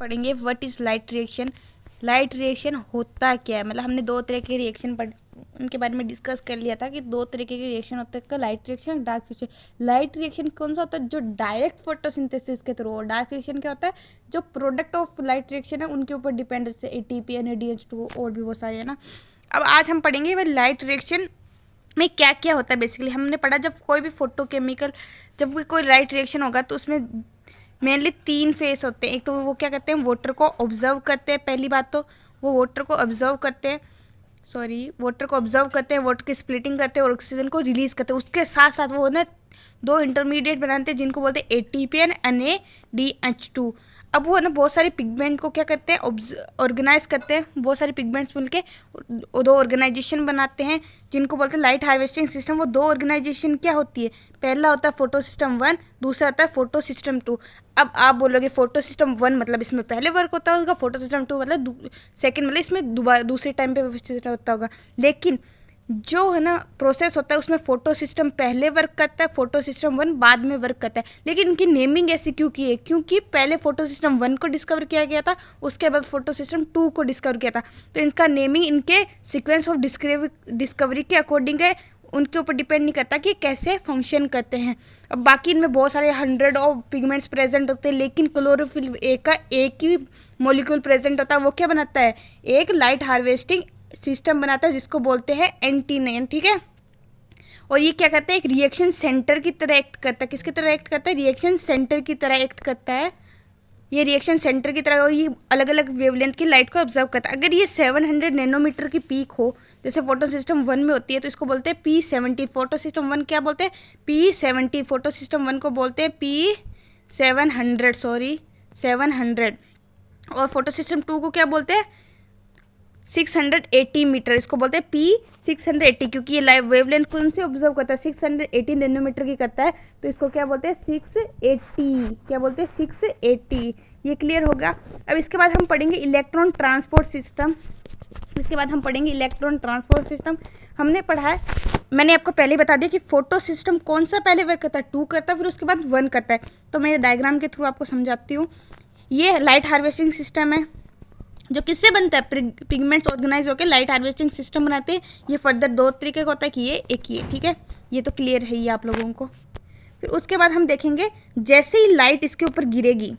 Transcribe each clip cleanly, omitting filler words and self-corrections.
पढ़ेंगे what is light reaction. Light reaction होता क्या है, मतलब हमने दो तरह के रिएक्शन पढ़ उनके बारे में डिस्कस कर लिया था कि दो तरीके के रिएक्शन होते हैं, light reaction, dark reaction. Light reaction कौन सा होता है, जो डायरेक्ट फोटोसिंथेसिस के थ्रू हो। डार्क रिएक्शन क्या होता है, जो प्रोडक्ट ऑफ लाइट रिएक्शन है उनके ऊपर डिपेंड, जैसे ATP, NADH2 और भी बहुत सारे है ना। अब आज हम पढ़ेंगे वह लाइट रिएक्शन में क्या क्या होता है। बेसिकली हमने पढ़ा जब कोई भी फोटोकेमिकल, जब कोई लाइट रिएक्शन होगा तो उसमें मेनली 3 फेस होते हैं। एक तो वो क्या करते हैं, वाटर को ऑब्जर्व करते हैं। पहली बात तो वो वाटर को ऑब्जर्व करते हैं, वाटर की स्प्लिटिंग करते हैं और ऑक्सीजन को रिलीज करते हैं। उसके साथ साथ वो ना 2 इंटरमीडिएट बनाते हैं जिनको बोलते हैं ATP एंड NADH2। अब वो ना बहुत सारे पिगमेंट को क्या करते हैं, ऑर्गेनाइज करते हैं। बहुत सारे पिगमेंट्स मिलके 2 ऑर्गेनाइजेशन बनाते हैं जिनको बोलते हैं लाइट हार्वेस्टिंग सिस्टम। वो 2 ऑर्गेनाइजेशन क्या होती है, पहला होता है फोटो सिस्टम 1, दूसरा होता है फोटो सिस्टम 2। अब आप बोलोगे फोटो सिस्टम 1 मतलब इसमें पहले वर्क होता होगा, फोटो सिस्टम 2 मतलब सेकेंड, मतलब इसमें दूसरे टाइम पे होता होगा। लेकिन जो है ना प्रोसेस होता है उसमें फोटो सिस्टम पहले वर्क करता है, फोटो सिस्टम 1 बाद में वर्क करता है। लेकिन इनकी नेमिंग ऐसी क्यों की है, क्योंकि पहले फोटो सिस्टम 1 को डिस्कवर किया गया था, उसके बाद फोटो सिस्टम 2 को डिस्कवर किया था। तो इनका नेमिंग इनके सीक्वेंस ऑफ डिस्कवरी के अकॉर्डिंग है, उनके ऊपर डिपेंड नहीं करता कि कैसे फंक्शन करते हैं। अब बाकी इनमें बहुत सारे 100 ऑफ पिगमेंट्स प्रेजेंट होते हैं, लेकिन क्लोरोफिल ए का एक ही मॉलिक्यूल प्रेजेंट होता है। वो क्या बनाता है, एक लाइट हार्वेस्टिंग सिस्टम बनाता है जिसको बोलते हैं एंटीनेन, ठीक है। और ये क्या करता है, एक रिएक्शन सेंटर की तरह एक्ट करता है। किसकी तरह एक्ट करता है, रिएक्शन सेंटर की तरह एक्ट करता है। ये रिएक्शन सेंटर की तरह, और ये अलग अलग वेवलेंथ की लाइट को ऑब्जर्व करता है। अगर ये 700 नैनोमीटर की पीक हो, जैसे फोटो सिस्टम 1 में होती है, तो इसको बोलते हैं P70। फोटो सिस्टम 1 क्या बोलते हैं, P70। फोटो सिस्टम 1 को बोलते हैं P700। और फोटो सिस्टम 2 को क्या बोलते हैं, 680 मीटर। इसको बोलते हैं P680, क्योंकि ये लाइव वेवलेंथ कौन से ऑब्जर्व करता है, 680 नैनोमीटर की करता है। तो इसको क्या बोलते हैं, 680। क्या बोलते हैं, 680। ये क्लियर होगा। अब इसके बाद हम पढ़ेंगे इलेक्ट्रॉन ट्रांसपोर्ट सिस्टम। हमने पढ़ा है, मैंने आपको पहले बता दिया कि फोटो सिस्टम कौन सा पहले वर्क करता है, 2 करता है, फिर उसके बाद 1 करता है। तो मैं डायग्राम के थ्रू आपको समझाती हूँ। ये लाइट हार्वेस्टिंग सिस्टम है जो किससे बनता है, पिगमेंट्स ऑर्गेनाइज होकर लाइट हार्वेस्टिंग सिस्टम बनाते हैं। ये फर्दर 2 तरीके का होता है कि ये एक ये, ठीक है। ये तो क्लियर है ये आप लोगों को। फिर उसके बाद हम देखेंगे जैसे ही लाइट इसके ऊपर गिरेगी,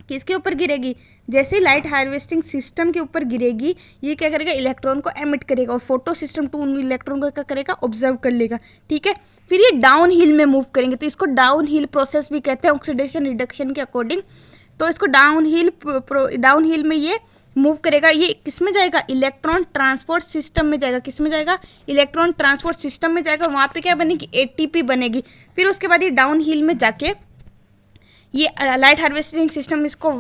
किसके ऊपर गिरेगी, जैसे ही लाइट हार्वेस्टिंग सिस्टम के ऊपर गिरेगी, ये क्या करेगा, इलेक्ट्रॉन को एमिट करेगा, और फोटो सिस्टम 2 उन इलेक्ट्रॉन को क्या करेगा, ऑब्जर्व कर लेगा, ठीक है। फिर ये डाउन हिल में मूव करेंगे, तो इसको डाउन हिल प्रोसेस भी कहते हैं ऑक्सीडेशन रिडक्शन के अकॉर्डिंग। तो इसको डाउन हिल में ये मूव करेगा। ये किस में जाएगा, इलेक्ट्रॉन ट्रांसपोर्ट सिस्टम में जाएगा। किस में जाएगा, इलेक्ट्रॉन ट्रांसपोर्ट सिस्टम में जाएगा। वहाँ पे क्या बनेगी, ATP बनेगी। फिर उसके बाद ये डाउन हिल में जाके ये लाइट हार्वेस्टिंग सिस्टम इसको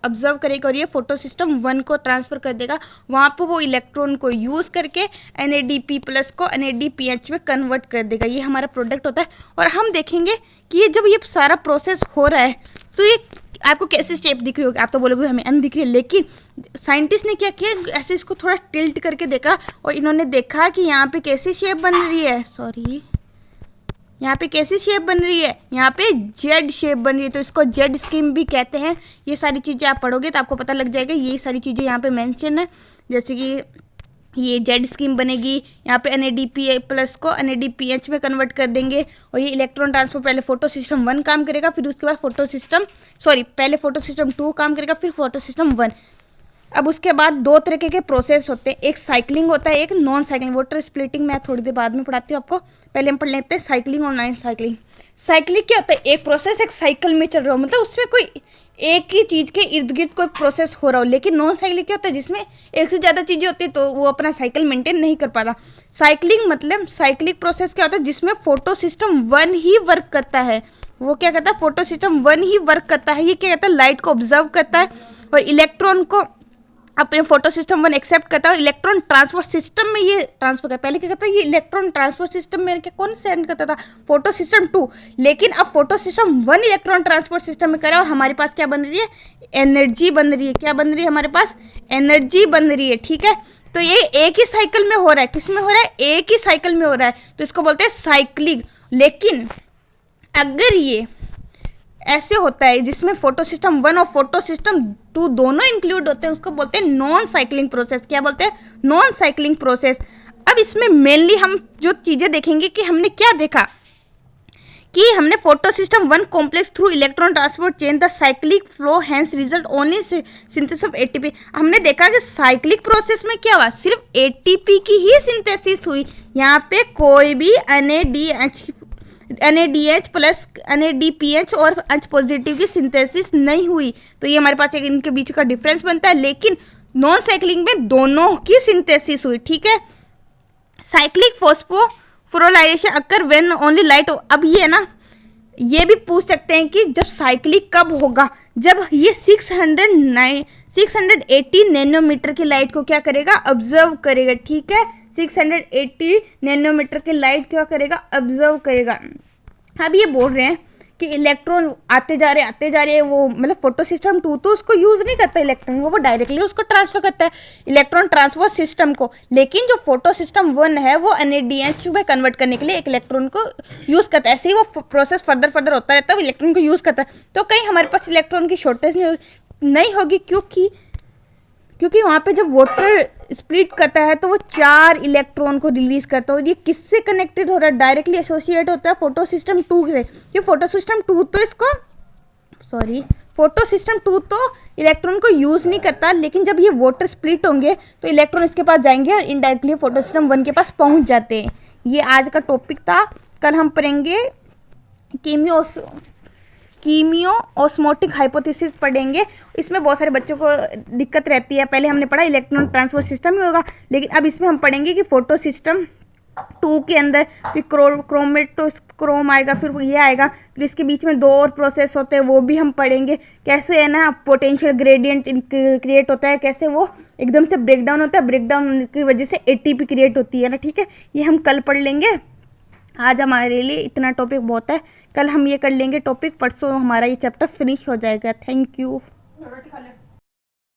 ऑब्जर्व करेगा और ये फोटो सिस्टम 1 को ट्रांसफ़र कर देगा। वहाँ पे वो इलेक्ट्रॉन को यूज़ करके NADP+ को NADPH में कन्वर्ट कर देगा। ये हमारा प्रोडक्ट होता है। और हम देखेंगे कि ये जब ये सारा प्रोसेस हो रहा है तो ये आपको कैसे शेप दिख रही होगी। आप तो बोलोगे हमें अन दिख रही है, लेकिन साइंटिस्ट ने क्या किया, ऐसे इसको थोड़ा टिल्ट करके देखा और इन्होंने देखा कि यहाँ पे कैसी शेप बन रही है, यहाँ पे कैसी शेप बन रही है, यहाँ पे जेड शेप बन रही है। तो इसको जेड स्कीम भी कहते हैं। ये सारी चीज़ें आप पढ़ोगे तो आपको पता लग जाएगा। ये सारी चीज़ें यहाँ पे मेंशन है, जैसे कि ये जेड स्कीम बनेगी। यहाँ पे NADP+ को NADPH में कन्वर्ट कर देंगे। और ये इलेक्ट्रॉन ट्रांसफर पहले फोटो सिस्टम 1 काम करेगा, फिर उसके बाद पहले फोटो सिस्टम 2 काम करेगा, फिर फोटो सिस्टम 1। अब उसके बाद 2 तरीके के प्रोसेस होते हैं, एक साइक्लिंग होता है, एक नॉन साइक्लिंग। वाटर स्प्लिटिंग मैं थोड़ी देर बाद में पढ़ाती हूँ आपको। पहले हम पढ़ लेते हैं साइक्लिंग और नॉन साइक्लिंग। साइक्लिंग क्या होता है, एक प्रोसेस एक साइकिल में चल रहा हो, मतलब उसमें कोई एक ही चीज़ के इर्द गिर्द कोई प्रोसेस हो रहा हो। लेकिन नॉन साइक्लिंग क्या होता है, जिसमें एक से ज़्यादा चीज़ें होती है तो वो अपना साइकिल मेंटेन नहीं कर पाता। साइक्लिंग मतलब साइक्लिक प्रोसेस क्या होता है, जिसमें फोटो सिस्टम 1 ही वर्क करता है। वो क्या करता है, फोटो सिस्टम 1 ही वर्क करता है। ये क्या कहता है, लाइट को ऑब्जर्व करता है और इलेक्ट्रॉन को अपने फोटो सिस्टम 1 एक्सेप्ट करता है। इलेक्ट्रॉन ट्रांसपोर्ट सिस्टम में ये ट्रांसफर करता है। पहले क्या करता है, ये इलेक्ट्रॉन ट्रांसपोर्ट सिस्टम में क्या कौन सेंड करता था, फोटो सिस्टम 2। लेकिन अब photo system 1 electron transport system में करा और हमारे पास क्या बन रही है, एनर्जी बन रही है। क्या बन रही है, हमारे पास एनर्जी बन रही है, ठीक है। तो ये एक ही साइकिल में हो रहा है, किस में हो रहा है, एक ही साइकिल में हो रहा है, तो इसको बोलते हैं साइक्लिंग। लेकिन अगर ये ऐसे होता है जिसमें फोटो सिस्टम 1 और फोटो सिस्टम 2 दोनों इंक्लूड होते हैं, उसको बोलते हैं नॉन साइक्लिंग प्रोसेस। क्या बोलते हैं? Non cycling process. अब इसमें मेनली हम जो चीज़ें देखेंगे कि हमने क्या देखा कि हमने photosystem 1 complex through electron transport change the cyclic flow hence result only synthesis of ATP. हमने देखा कि साइक्लिक प्रोसेस में क्या हुआ, सिर्फ एटीपी की ही सिंथेसिस हुई, यहाँ पे कोई भी NADH प्लस NADPH और H पॉजिटिव की सिंथेसिस नहीं हुई। तो ये हमारे पास एक इनके बीच का डिफरेंस बनता है, लेकिन नॉन साइक्लिंग में दोनों की सिंथेसिस हुई। ठीक है, cyclic phosphorylation occur when only light. अब ये ना, ये भी पूछ सकते हैं कि जब साइक्लिक कब होगा, जब ये 680 नैनोमीटर की लाइट को क्या करेगा, ऑब्जर्व करेगा। ठीक है, 680 नैनोमीटर की लाइट क्या करेगा, ऑब्जर्व करेगा। अब ये बोल रहे हैं कि इलेक्ट्रॉन आते जा रहे हैं, वो मतलब फोटो सिस्टम 2 तो उसको यूज़ नहीं करता इलेक्ट्रॉन को, वो डायरेक्टली उसको ट्रांसफर करता है इलेक्ट्रॉन ट्रांसफर सिस्टम को। लेकिन जो फोटो सिस्टम 1 है वो NADH में कन्वर्ट करने के लिए एक इलेक्ट्रॉन को यूज़ करता है। ऐसे ही वो प्रोसेस फर्दर होता रहता है, वो इलेक्ट्रॉन को यूज़ करता है। तो कहीं हमारे पास इलेक्ट्रॉन की शॉर्टेज नहीं होगी, क्योंकि वहाँ पे जब वाटर स्प्लिट करता है तो वो 4 इलेक्ट्रॉन को रिलीज करता है। और ये किससे कनेक्टेड हो रहा है, डायरेक्टली एसोसिएट होता है फोटो सिस्टम 2 से। ये फोटो सिस्टम 2 तो इलेक्ट्रॉन को यूज़ नहीं करता, लेकिन जब ये वाटर स्प्लिट होंगे तो इलेक्ट्रॉन इसके पास जाएंगे और इनडायरेक्टली फोटो सिस्टम 1 के पास पहुँच जाते हैं। ये आज का टॉपिक था। कल हम पढ़ेंगे कीमियो ऑस्मोटिक हाइपोथेसिस पढ़ेंगे। इसमें बहुत सारे बच्चों को दिक्कत रहती है। पहले हमने पढ़ा इलेक्ट्रॉन ट्रांसफर सिस्टम ही होगा, लेकिन अब इसमें हम पढ़ेंगे कि फोटो सिस्टम 2 के अंदर फिर क्रोम आएगा, फिर ये आएगा, फिर इसके बीच में 2 और प्रोसेस होते हैं, वो भी हम पढ़ेंगे। कैसे है ना पोटेंशियल ग्रेडियंट क्रिएट होता है, कैसे वो एकदम से ब्रेकडाउन होता है, ब्रेकडाउन की वजह से एटीपी क्रिएट होती है ना। ठीक है, ये हम कल पढ़ लेंगे। आज हमारे लिए इतना टॉपिक बहुत है, कल हम ये कर लेंगे टॉपिक, परसों हमारा ये चैप्टर फिनिश हो जाएगा। Thank you.